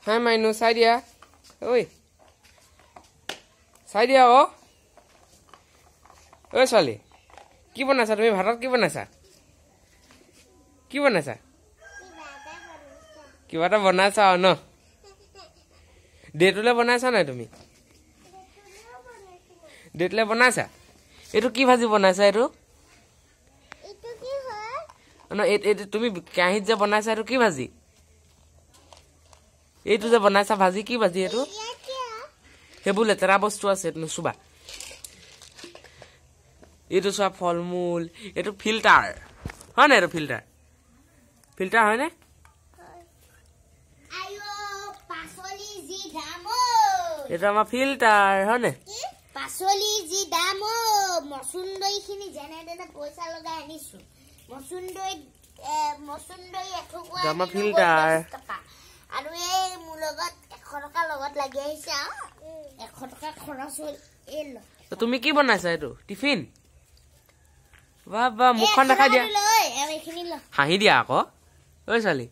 হাই মাইনু চাই দিয়া ঐ চাই দিয়া ও ছোৱালী কি বনাইছা তুমি ভাতত কি বনাইছা কিবা এটা বনাইছা আৰু ন ডেটুলে বনাইছা নাই তুমি ডেটুলে বনাইছা এইটো কি ভাজি বনাইছা এইটো তুমি কেৰাহীত যে বনাইছা এইটো কি ভাজি এইটো যে বনাইছা ভাজি কি ভাজি এইটো সেইবোৰ লেতেৰা বস্তু আছে নুচুবা এইটো চোৱা ফল মূল এইটো ফিল্টাৰ হয় নাই এইটো ফিল্টাৰ হয় নে এইটো আমাৰ ফিল্টাৰ হয় নে পাচলি যি দাম মচুন্দৈ খিনি যেনে তেনে পইচা লগাই আনিছো মচুন্দৈ এঠুকুৱা আমাৰ ফিল্টাৰ আৰু এই মোৰ লগত 100 টকা লগত লাগি আহিছে 100 টকা খৰচ হ'ল তুমি কি বনাইছা এইটো টিফিন বাহ মুখখন দেখাই দিয়া হাঁহি দিয়া আকৌ ঐ ছোৱালী